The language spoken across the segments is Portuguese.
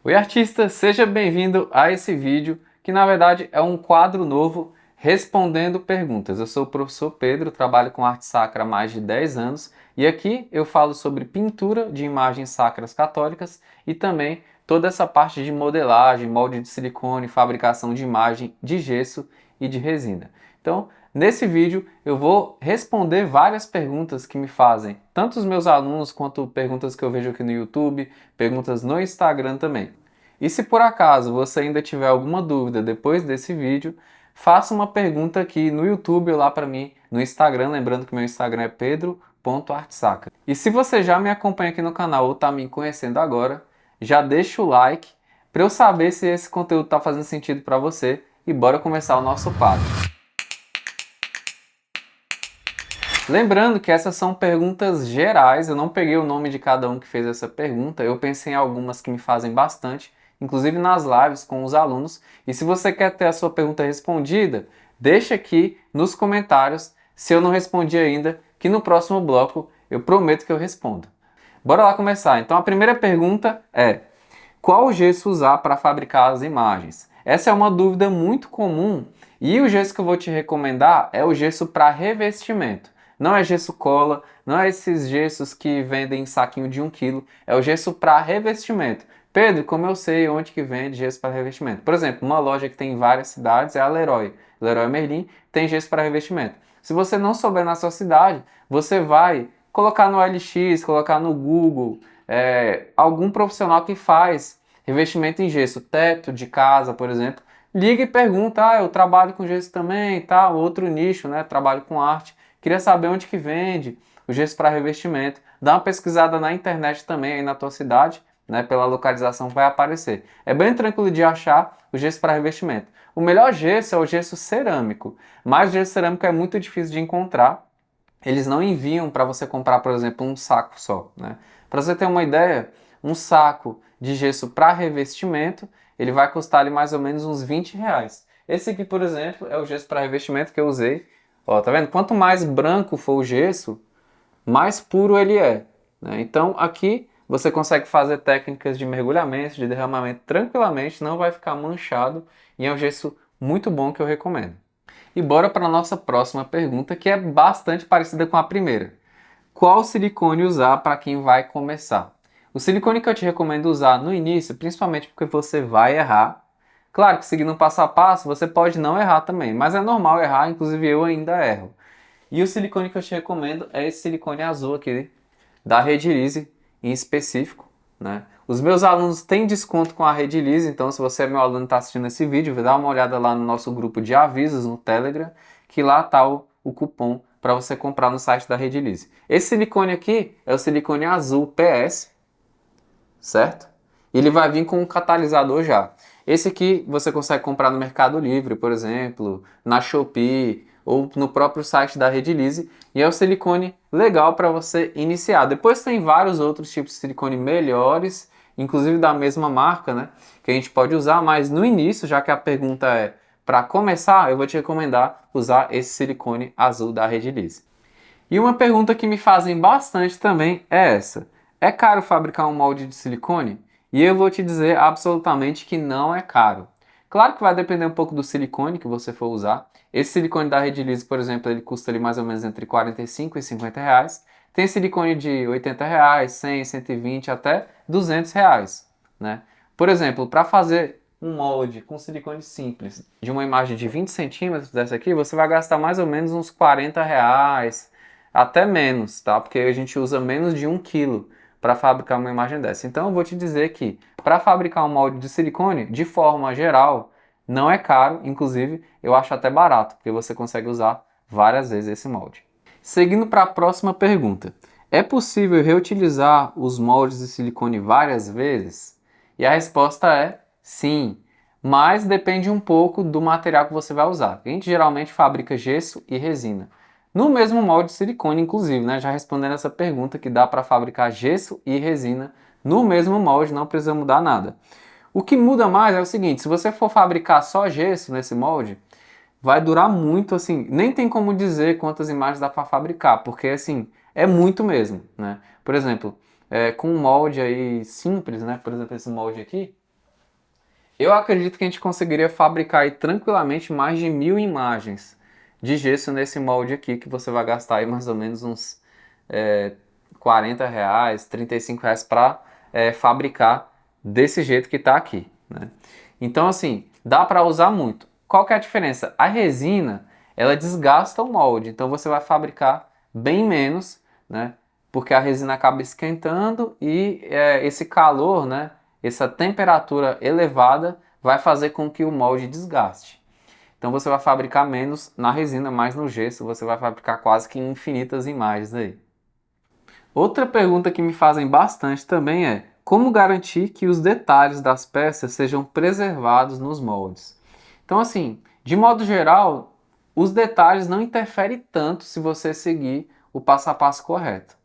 Oi artista, seja bem-vindo a esse vídeo que na verdade é um quadro novo respondendo perguntas. Eu sou o professor Pedro, trabalho com arte sacra há mais de 10 anos e aqui eu falo sobre pintura de imagens sacras católicas e também toda essa parte de modelagem, molde de silicone, fabricação de imagem de gesso e de resina. Então, nesse vídeo eu vou responder várias perguntas que me fazem, tanto os meus alunos quanto perguntas que eu vejo aqui no YouTube, perguntas no Instagram também. E se por acaso você ainda tiver alguma dúvida depois desse vídeo, faça uma pergunta aqui no YouTube ou lá para mim no Instagram, lembrando que meu Instagram é pedro.artsacra. E se você já me acompanha aqui no canal ou está me conhecendo agora, já deixa o like para eu saber se esse conteúdo está fazendo sentido para você e bora começar o nosso quadro. Lembrando que essas são perguntas gerais, eu não peguei o nome de cada um que fez essa pergunta, eu pensei em algumas que me fazem bastante, inclusive nas lives com os alunos. E se você quer ter a sua pergunta respondida, deixa aqui nos comentários, se eu não respondi ainda, que no próximo bloco eu prometo que eu respondo. Bora lá começar. Então a primeira pergunta é: qual gesso usar para fabricar as imagens? Essa é uma dúvida muito comum e o gesso que eu vou te recomendar é o gesso para revestimento. Não é gesso cola, não é esses gessos que vendem em saquinho de 1 kg, é o gesso para revestimento. Pedro, como eu sei onde que vende gesso para revestimento? Por exemplo, uma loja que tem em várias cidades é a Leroy. Leroy Merlin tem gesso para revestimento. Se você não souber na sua cidade, você vai colocar no OLX, colocar no Google, algum profissional que faz revestimento em gesso, teto de casa, por exemplo. Liga e pergunta: eu trabalho com gesso também, tá? Outro nicho, né? Trabalho com arte. Queria saber onde que vende o gesso para revestimento. Dá uma pesquisada na internet também, aí na tua cidade, né? Pela localização vai aparecer. É bem tranquilo de achar o gesso para revestimento. O melhor gesso é o gesso cerâmico, mas o gesso cerâmico é muito difícil de encontrar. Eles não enviam para você comprar, por exemplo, um saco só, né? Para você ter uma ideia, um saco de gesso para revestimento, ele vai custar ali mais ou menos uns R$ 20. Esse aqui, por exemplo, é o gesso para revestimento que eu usei. Ó, tá vendo? Quanto mais branco for o gesso, mais puro ele é, né? Então aqui você consegue fazer técnicas de mergulhamento, de derramamento tranquilamente, não vai ficar manchado e é um gesso muito bom que eu recomendo. E bora para a nossa próxima pergunta, que é bastante parecida com a primeira. Qual silicone usar para quem vai começar? O silicone que eu te recomendo usar no início, principalmente porque você vai errar. Claro que seguindo um passo a passo, você pode não errar também, mas é normal errar, inclusive eu ainda erro. E o silicone que eu te recomendo é esse silicone azul aqui, da Redilize em específico, né? Os meus alunos têm desconto com a Redilize, então se você é meu aluno e está assistindo esse vídeo, dá uma olhada lá no nosso grupo de avisos no Telegram, que lá está o cupom para você comprar no site da Redilize. Esse silicone aqui é o silicone azul PS, certo? Ele vai vir com um catalisador já. Esse aqui você consegue comprar no Mercado Livre, por exemplo, na Shopee ou no próprio site da Redilize, e é o silicone legal para você iniciar. Depois tem vários outros tipos de silicone melhores, inclusive da mesma marca, né, que a gente pode usar, mas no início, já que a pergunta é para começar, eu vou te recomendar usar esse silicone azul da Redilize. E uma pergunta que me fazem bastante também é essa: é caro fabricar um molde de silicone? E eu vou te dizer absolutamente que não é caro. Claro que vai depender um pouco do silicone que você for usar. Esse silicone da Redilize, por exemplo, ele custa ali mais ou menos entre 45 e 50 reais. Tem silicone de 80 reais, 100, 120 até 200 reais, né? Por exemplo, para fazer um molde com silicone simples de uma imagem de 20 centímetros dessa aqui, você vai gastar mais ou menos uns 40 reais, até menos, tá? Porque a gente usa menos de 1 quilo para fabricar uma imagem dessa. Então eu vou te dizer que para fabricar um molde de silicone, de forma geral, não é caro, inclusive eu acho até barato, porque você consegue usar várias vezes esse molde. Seguindo para a próxima pergunta: é possível reutilizar os moldes de silicone várias vezes? E a resposta é sim, mas depende um pouco do material que você vai usar. A gente geralmente fabrica gesso e resina no mesmo molde de silicone, inclusive, né? Já respondendo essa pergunta, que dá para fabricar gesso e resina no mesmo molde, não precisa mudar nada. O que muda mais é o seguinte: se você for fabricar só gesso nesse molde, vai durar muito, assim, nem tem como dizer quantas imagens dá para fabricar, porque assim, é muito mesmo, né? Por exemplo, com um molde aí simples, né? Por exemplo, esse molde aqui, Eu acredito que a gente conseguiria fabricar aí tranquilamente mais de 1000 imagens de gesso nesse molde aqui, que você vai gastar aí mais ou menos uns é, R$ 40, R$ 35 para fabricar desse jeito que está aqui, né? Então assim, dá para usar muito. Qual que é a diferença? A resina, ela desgasta o molde, então você vai fabricar bem menos, né? Porque a resina acaba esquentando e esse calor, né? Essa temperatura elevada vai fazer com que o molde desgaste. Então você vai fabricar menos na resina, mais no gesso, você vai fabricar quase que infinitas imagens aí. Outra pergunta que me fazem bastante também é: como garantir que os detalhes das peças sejam preservados nos moldes? Então, assim, de modo geral, os detalhes não interferem tanto se você seguir o passo a passo correto.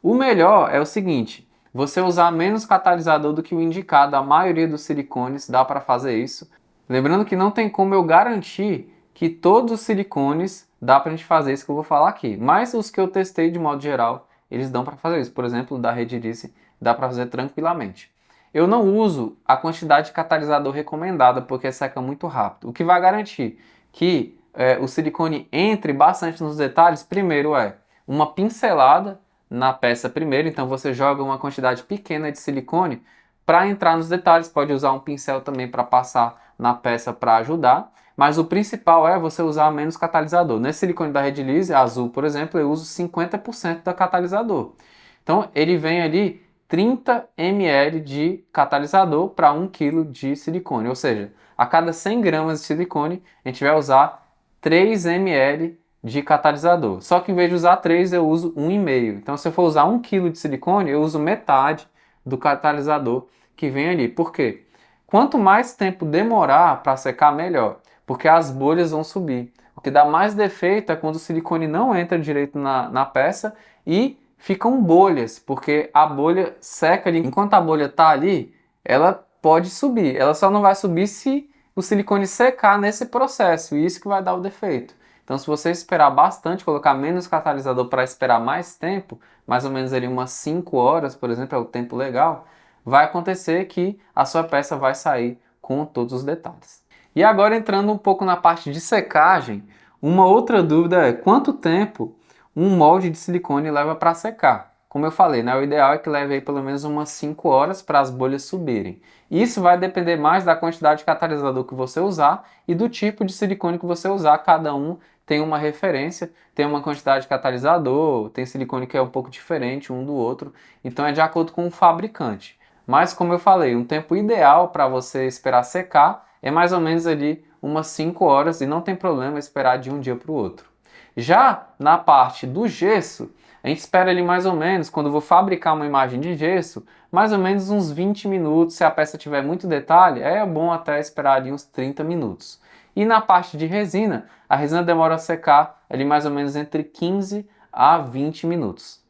O melhor é o seguinte: você usar menos catalisador do que o indicado. A maioria dos silicones dá para fazer isso. Lembrando que não tem como eu garantir que todos os silicones dá para a gente fazer isso que eu vou falar aqui. Mas os que eu testei de modo geral, eles dão para fazer isso. Por exemplo, o da Redirice dá para fazer tranquilamente. Eu não uso a quantidade de catalisador recomendada porque seca muito rápido. O que vai garantir que o silicone entre bastante nos detalhes, primeiro é uma pincelada na peça primeiro, então você joga uma quantidade pequena de silicone para entrar nos detalhes, pode usar um pincel também para passar na peça para ajudar, mas o principal é você usar menos catalisador. Nesse silicone da Redilize azul, por exemplo, eu uso 50% da catalisador. Então ele vem ali 30 ml de catalisador para 1 kg de silicone, ou seja, a cada 100 gramas de silicone a gente vai usar 3 ml de catalisador. Só que em vez de usar 3, eu uso 1,5. Então, se eu for usar 1 kg de silicone, eu uso metade do catalisador que vem ali. Por quê? Quanto mais tempo demorar para secar, melhor, porque as bolhas vão subir. O que dá mais defeito é quando o silicone não entra direito na peça e ficam bolhas, porque a bolha seca ali. Enquanto a bolha está ali, ela pode subir. Ela só não vai subir se o silicone secar nesse processo, e isso que vai dar o defeito. Então, se você esperar bastante, colocar menos catalisador para esperar mais tempo, mais ou menos ali umas 5 horas, por exemplo, é o tempo legal, vai acontecer que a sua peça vai sair com todos os detalhes. E agora entrando um pouco na parte de secagem, uma outra dúvida é quanto tempo um molde de silicone leva para secar. Como eu falei, né, o ideal é que leve aí pelo menos umas 5 horas para as bolhas subirem. Isso vai depender mais da quantidade de catalisador que você usar e do tipo de silicone que você usar. Cada um tem uma referência, tem uma quantidade de catalisador, tem silicone que é um pouco diferente um do outro, então é de acordo com o fabricante. Mas como eu falei, um tempo ideal para você esperar secar é mais ou menos ali umas 5 horas e não tem problema esperar de um dia para o outro. Já na parte do gesso, a gente espera ali mais ou menos, quando eu vou fabricar uma imagem de gesso, mais ou menos uns 20 minutos. Se a peça tiver muito detalhe, é bom até esperar ali uns 30 minutos. E na parte de resina, a resina demora a secar ali mais ou menos entre 15 a 20 minutos.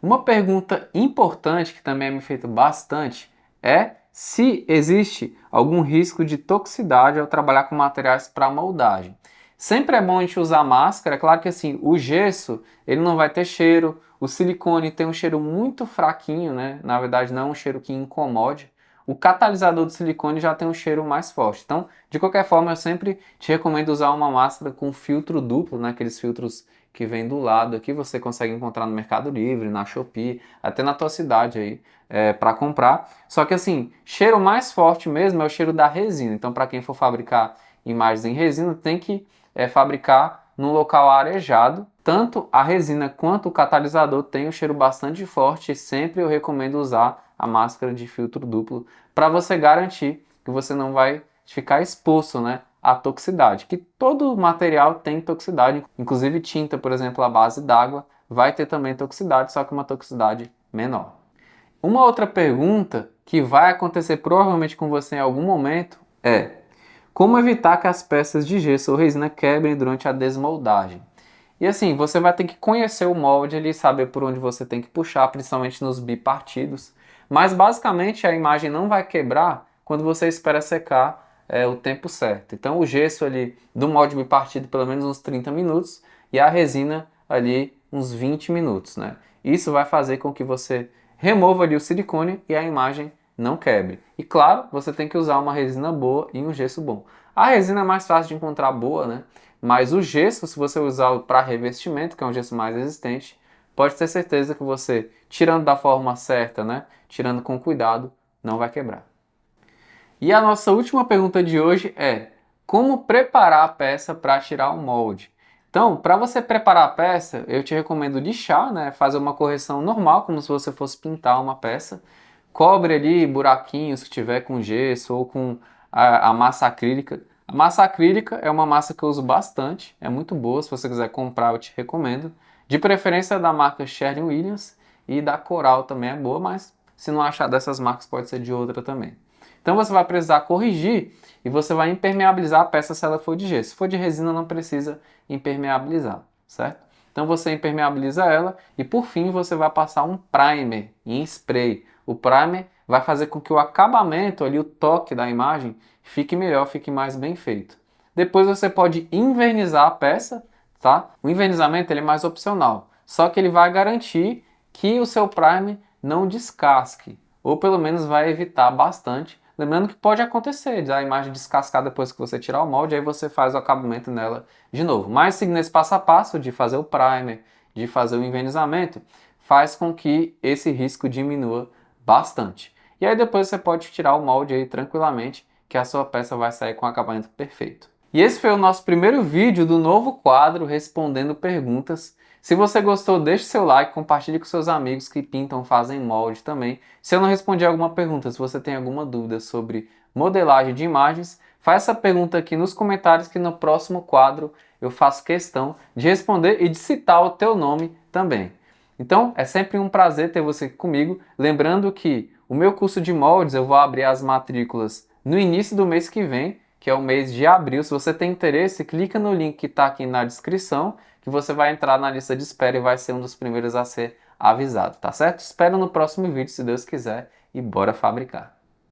Uma pergunta importante que também é me feita bastante é se existe algum risco de toxicidade ao trabalhar com materiais para moldagem. Sempre é bom a gente usar máscara. É claro que assim, o gesso ele não vai ter cheiro, o silicone tem um cheiro muito fraquinho, né? Na verdade não é um cheiro que incomode. O catalisador do silicone já tem um cheiro mais forte. Então, de qualquer forma, eu sempre te recomendo usar uma máscara com filtro duplo, né? Aqueles filtros que vem do lado aqui, você consegue encontrar no Mercado Livre, na Shopee, até na tua cidade aí, para comprar. Só que assim, cheiro mais forte mesmo é o cheiro da resina. Então, para quem for fabricar imagens em resina, tem que fabricar num local arejado. Tanto a resina quanto o catalisador tem um cheiro bastante forte e sempre eu recomendo usar a máscara de filtro duplo para você garantir que você não vai ficar exposto, né, à toxicidade, que todo material tem toxicidade, inclusive tinta, por exemplo, à base d'água, vai ter também toxicidade, só que uma toxicidade menor. Uma outra pergunta que vai acontecer provavelmente com você em algum momento é: como evitar que as peças de gesso ou resina quebrem durante a desmoldagem? E assim, você vai ter que conhecer o molde ali, saber por onde você tem que puxar, principalmente nos bipartidos. Mas basicamente a imagem não vai quebrar quando você espera secar o tempo certo. Então o gesso ali do molde bipartido pelo menos uns 30 minutos e a resina ali uns 20 minutos, né? Isso vai fazer com que você remova ali o silicone e a imagem não quebre. E claro, você tem que usar uma resina boa e um gesso bom. A resina é mais fácil de encontrar boa, né? Mas o gesso, se você usar para revestimento, que é um gesso mais resistente, pode ter certeza que você, tirando da forma certa, né? Tirando com cuidado, não vai quebrar. E a nossa última pergunta de hoje é: como preparar a peça para tirar o molde? Então, para você preparar a peça, eu te recomendo lixar, né? Fazer uma correção normal, como se você fosse pintar uma peça. Cobre ali buraquinhos que tiver com gesso ou com a massa acrílica. A massa acrílica é uma massa que eu uso bastante, é muito boa. Se você quiser comprar, eu te recomendo. De preferência da marca Sherwin-Williams, e da Coral também é boa, mas se não achar dessas marcas, pode ser de outra também. Então você vai precisar corrigir e você vai impermeabilizar a peça se ela for de gesso. Se for de resina, não precisa impermeabilizar, certo? Então você impermeabiliza ela e por fim você vai passar um primer em spray. O primer vai fazer com que o acabamento ali, o toque da imagem, fique melhor, fique mais bem feito. Depois você pode invernizar a peça, tá? O invernizamento ele é mais opcional, só que ele vai garantir que o seu primer não descasque, ou pelo menos vai evitar bastante. Lembrando que pode acontecer, a imagem descascar depois que você tirar o molde, aí você faz o acabamento nela de novo. Mas seguindo esse passo a passo de fazer o primer, de fazer o envernizamento, faz com que esse risco diminua bastante. E aí depois você pode tirar o molde aí tranquilamente, que a sua peça vai sair com o acabamento perfeito. E esse foi o nosso primeiro vídeo do novo quadro Respondendo Perguntas. Se você gostou, deixe seu like, compartilhe com seus amigos que pintam, fazem molde também. Se eu não respondi alguma pergunta, se você tem alguma dúvida sobre modelagem de imagens, faz essa pergunta aqui nos comentários que no próximo quadro eu faço questão de responder e de citar o teu nome também. Então, é sempre um prazer ter você aqui comigo. Lembrando que o meu curso de moldes eu vou abrir as matrículas no início do mês que vem, que é o mês de abril. Se você tem interesse, clica no link que está aqui na descrição, que você vai entrar na lista de espera e vai ser um dos primeiros a ser avisado, tá certo? Espero no próximo vídeo, se Deus quiser, e bora fabricar!